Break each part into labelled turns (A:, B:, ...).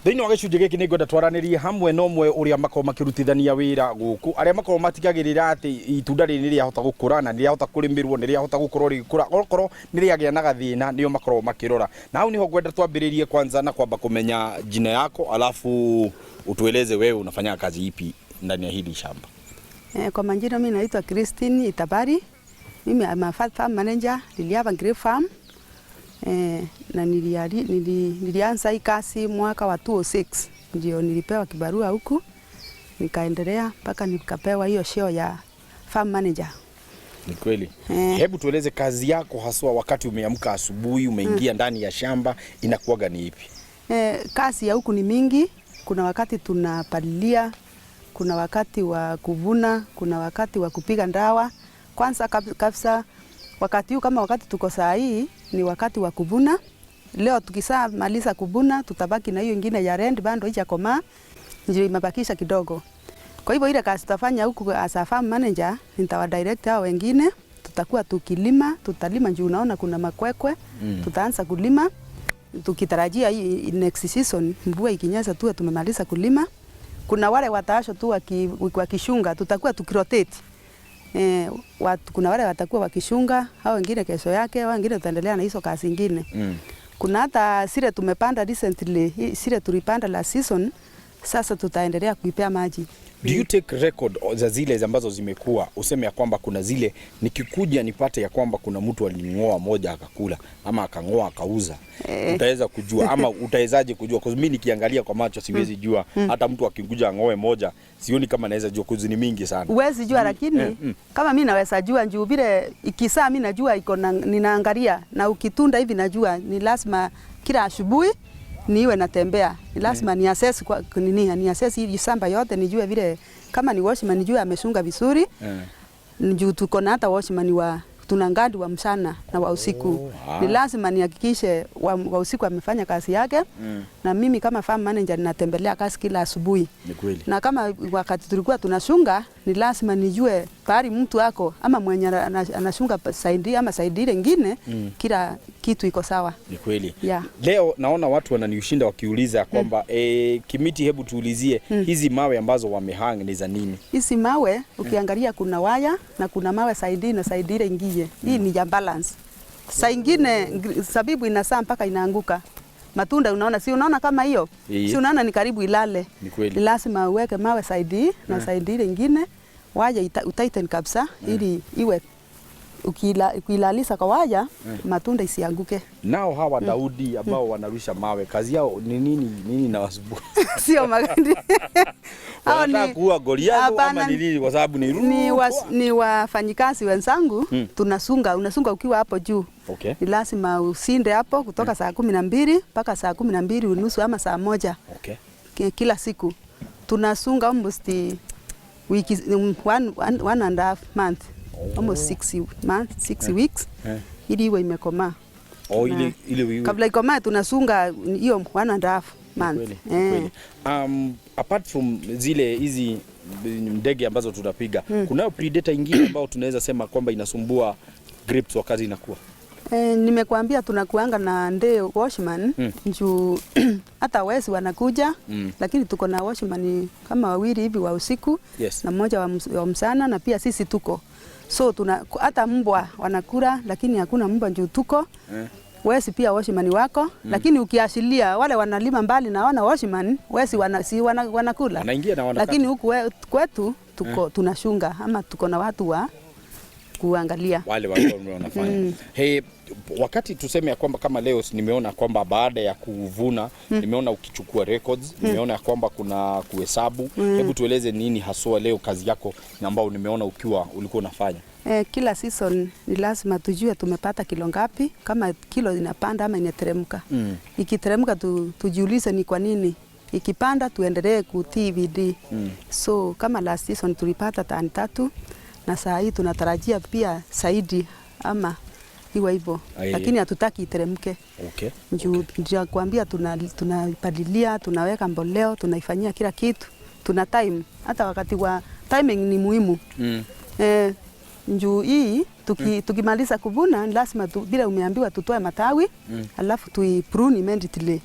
A: Thĩinĩ wa gĩcunjĩ gĩkĩ nĩ ngwenda twaranĩrie hamwe na ũmwe ũrĩa makorwo makĩrutithania wĩra gũkũ, arĩa makorwo matigagĩrĩra atĩ itunda rĩrĩ nĩ rĩahota gũkũra na nĩ rĩahota kũrĩmĩrwo, nĩ rĩahota gũkorwo rĩgĩkũra, okorwo nĩ rĩagĩa na gathĩna nĩo makorwo makĩrora. Na hau niho ngwenda twambĩrĩrie kwanza na kwamba kumenya jina yako, alafu utueleze wewe unafanya kazi ipi ndani ya hili shamba.
B: Kwa majina mimi naitwa Christine Itabari. Mimi am a farm manager Liliava Grape Farm. Na nilianza hii kazi mwaka wa 2006. Ndio nilipewa kibarua huku. Nikaendelea mpaka nikapewa hiyo cheo ya farm manager.
A: Ni kweli. Hebu tueleze kazi yako haswa wakati umeamka asubuhi, umeingia ndani ya shamba, inakuwaga ni ipi?
B: Kazi ya huku ni mingi. Kuna wakati tunapalilia, kuna wakati wa kuvuna, kuna wakati wa kupiga ndawa. Kwanza kabisa wakati huu kama wakati tuko saa hii ni wakati wa kuvuna. Leo tukisa maliza kuvuna tutabaki na hiyo ingine ya rend bando haijakomaa, ndio imebakisha kidogo. Kwa hivyo ile kazi tutafanya huku as a farm manager, nitawa direct hao wengine, tutakuwa tukilima, tutalima juu unaona kuna makwekwe, tutaanza kulima tukitarajia hii next season mvua ikinyesha tu tumemaliza kulima. Kuna wale wataasho tu wakishunga, tutakuwa tukirotate. Kuna wale watakuwa wakishunga, hao wengine kesho yake, hao wengine tutaendelea na hizo kazi nyingine. Kuna hata sile tumepanda recently, sile tulipanda last season, sasa tutaendelea kuipea maji.
A: Do you take record za zile ambazo zimekuwa, useme ya kwamba kuna zile nikikuja nipate ya kwamba kuna mtu alingoa moja akakula ama akangoa akauza, utaweza kujua ama utawezaje kujua? Kwa mimi nikiangalia kwa macho siwezi jua, hata mtu akikuja ngoe moja sioni kama naweza jua, kuzi ni mingi sana.
B: Uwezi jua lakini kama mimi naweza jua njoo vile ikisaa mimi najua iko ninaangalia, na ukitunda hivi najua ni lazima kila asubuhi niwe natembea. Ni lazima ni assess kwa nini, ni assess hii shamba yote nijue vile kama ni washman nijue ameshunga vizuri. Njoo tuko na hata washman wa tunangadi wa mchana na wa usiku. Ni lazima nihakikishe wa usiku amefanya kazi yake. Na mimi kama farm manager ninatembelea kazi kila asubuhi. Na kama wakati tulikuwa tunashunga ni lazima nijue pari mtu wako ama mwenye anashunga saidi ama saidi ile nyingine, kila kitu iko sawa.
A: Ni kweli. Leo naona watu wananiushinda wakiuliza kwamba Kimiti, hebu tuulizie hizi mawe ambazo wamehang ni za nini?
B: Hizi mawe ukiangalia kuna waya na kuna mawe saidi na saidi ile nyingine. Hii ni ya balance. Saa ingine sabibu inasaa mpaka inaanguka. Matunda unaona, si unaona kama hiyo? Si unaona ni karibu ilale. Ni lazima uweke mawe saidi na saidi ile nyingine, waya utaiten kabisa ili iwe ukilalisa kwa waya matunda isianguke.
A: Nao hawa Daudi ambao wanarusha mawe, kazi yao ni nini na wasubu?
B: Sio magandi.
A: Hao ni kuua Goliath ama ni nini, kwa sababu
B: ni wafanyikazi wenzangu. Unasunga ukiwa hapo juu. Ni lazima usinde hapo kutoka saa 12 mpaka saa 12:30 ama saa 1. Kila siku tunasunga almost wiki 1.5 month. Almost 6 weeks. Ili iwe imekomaa. Kabla ikomaa tunasunga hiyo 1.5 month.
A: Apart from zile hizi ndege ambazo tunapiga, kunayo predator ingine ambao tunaweza sema kwamba inasumbua grapes wakati inakuwa?
B: Nimekuambia tunakuanga na ndee washman njoo hata wezi wanakuja, lakini tuko na washman kama wawili hivi wa usiku na mmoja wa mchana, na pia sisi tuko. So hata mbwa wanakula, lakini hakuna mbwa njoo tuko. Wezi pia washman wako, lakini ukiashilia wale wanalima mbali na wana washman, wezi wanakula.
A: Wanaingia na wanakata.
B: Lakini huku kwetu tuko tunashunga ama tuko na watu wa kuangalia
A: wale wanafanya. Wakati tuseme ya kwamba kama leo nimeona kwamba baada ya kuvuna nimeona ukichukua records, nimeona ya kwamba kuna kuhesabu. Hebu tueleze nini haswa leo kazi yako ambao nimeona ulikuwa unafanya?
B: Kila season ni lazima tujue tumepata kilo ngapi, kama kilo inapanda ama inateremka. Ikiteremka tujiulize ni kwa nini. Ikipanda tuendelee kutii bidii. So kama last season tulipata tani 3 na saa hii tunatarajia pia zaidi ama iwe hivyo, lakini hatutaki iteremke. Ndio kuambia tunapalilia, tunaweka mboleo, tunaifanyia kila kitu, tuna time. Hata wakati wa timing ni muhimu. Njuu hii tukimaliza kuvuna lazima bila umeambiwa tutoe matawi, alafu tuiprune immediately.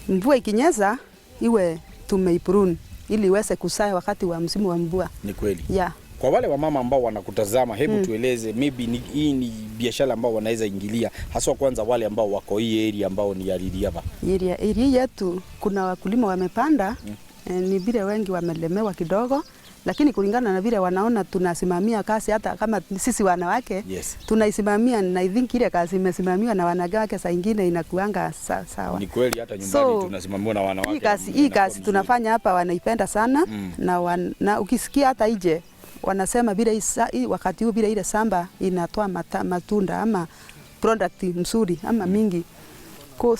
B: Mvua ikinyesha iwe tumeiprune ili iweze kusaa wakati wa msimu wa mvua.
A: Ni kweli.
B: Yeah.
A: Kwa wale wamama ambao wanakutazama, hebu tueleze maybe hii ni biashara ambao wanaweza ingilia, haswa kwanza wale ambao wako hii area ambao ni ya Ririaba.
B: Area yetu kuna wakulima wamepanda, ni vile wengi wamelemewa kidogo, lakini kulingana na vile wanaona tunasimamia kazi, hata kama sisi wanawake tunaisimamia, na I think ile kazi imesimamiwa na wanawake, saa nyingine inakuanga sawa.
A: Ni kweli, hata nyumbani tunasimamiwa na wanawake.
B: Hii kazi tunafanya hapa wanaipenda sana, na ukisikia hata nje wanasema vile wakati huu vile ile samba inatoa matunda ama product mzuri ama mingi.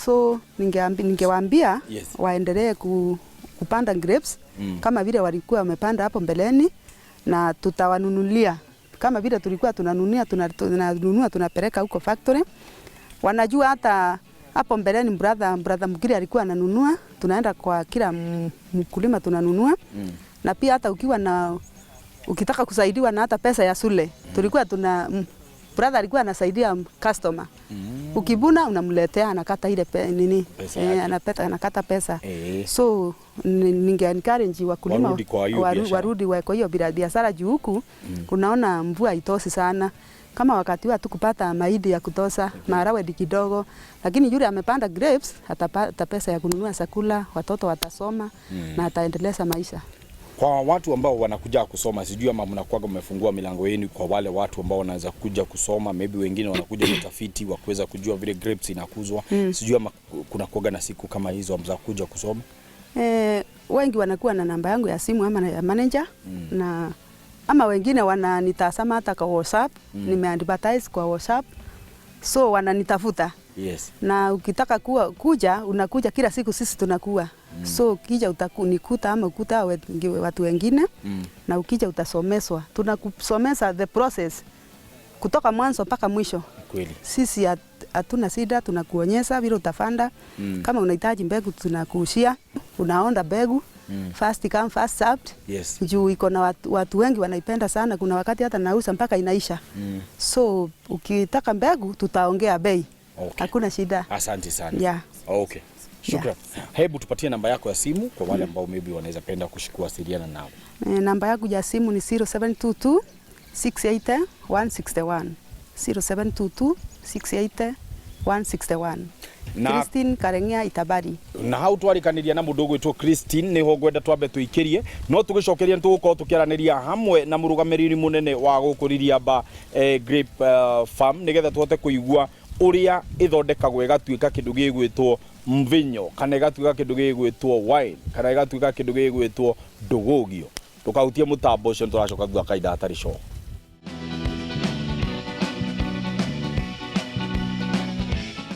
B: So ningewaambia waendelee kupanda grapes kama vile walikuwa wamepanda hapo mbeleni, na tutawanunulia kama vile tulikuwa tunanunua tunapeleka huko factory. Wanajua hata hapo mbeleni brother Mugiri alikuwa ananunua, tunaenda kwa kila mkulima tunanunua. Na pia hata ukitaka kusaidiwa na hata pesa ya shule, tulikuwa brother alikuwa anasaidia customer. Ukibuna unamletea, anakata ile anakata pesa. So ninge encourage wakulima warudi kwa hiyo biashara juu huku unaona mvua itosi sana. Kama wakati wa tukupata mahindi ya kutosa, maharagwe kidogo, lakini yule amepanda grapes atapata pesa ya kununua chakula, watoto watasoma na ataendeleza maisha.
A: Kwa watu ambao wanakuja kusoma, sijui ama mnakuwa mmefungua milango yenu kwa wale watu ambao wanaweza kuja kusoma, maybe wengine wanakuja na utafiti wa kuweza kujua vile grapes inakuzwa. Sijui ama kuna kuoga na siku kama hizo amza kuja kusoma.
B: Wengi wanakuwa na namba yangu ya simu ama ya manager, na ama wengine wananitazama hata kwa WhatsApp, nimeadvertise kwa WhatsApp. So wananitafuta. Na ukitaka kuja unakuja kila siku, sisi tunakuwa. So ukija utakunikuta ama ukuta watu wengine, na ukija utasomeswa. Tunakusomesa the process kutoka mwanzo mpaka mwisho.
A: Kweli.
B: Sisi hatuna shida, tunakuonyesha vile utafanda. Kama unahitaji mbegu tunakuushia, unaonda mbegu. First come first served. Juu iko na watu wengi wanaipenda sana, kuna wakati hata nauza mpaka inaisha. So ukitaka mbegu tutaongea bei. Hakuna shida. Asante sana.
A: Okay. Shukrani. Hebu tupatie namba yako ya simu kwa wale ambao maybe wanaweza penda kuwasiliana nao.
B: Namba yangu ya simu ni 0722 680 161. 0722 680 161. Christine Kareng'ia Itabari.
A: Na hau twarikaniria na mundu gwitwo Christine niho ngwenda twambe tuikirie, no tugicokeria tugukorwo tukiaraniria hamwe na murugamiriri munene wa gukuriria grape farm nigetha tuhote kuigua uria ithondekagwo igatuika kindu gigwitwo mvinyo, kana igatuika kindu gigwitwo wine, kana igatuika kindu gigwitwo ndugugio. Tukautie mutambo ucio turacoka thutha kaida atari show.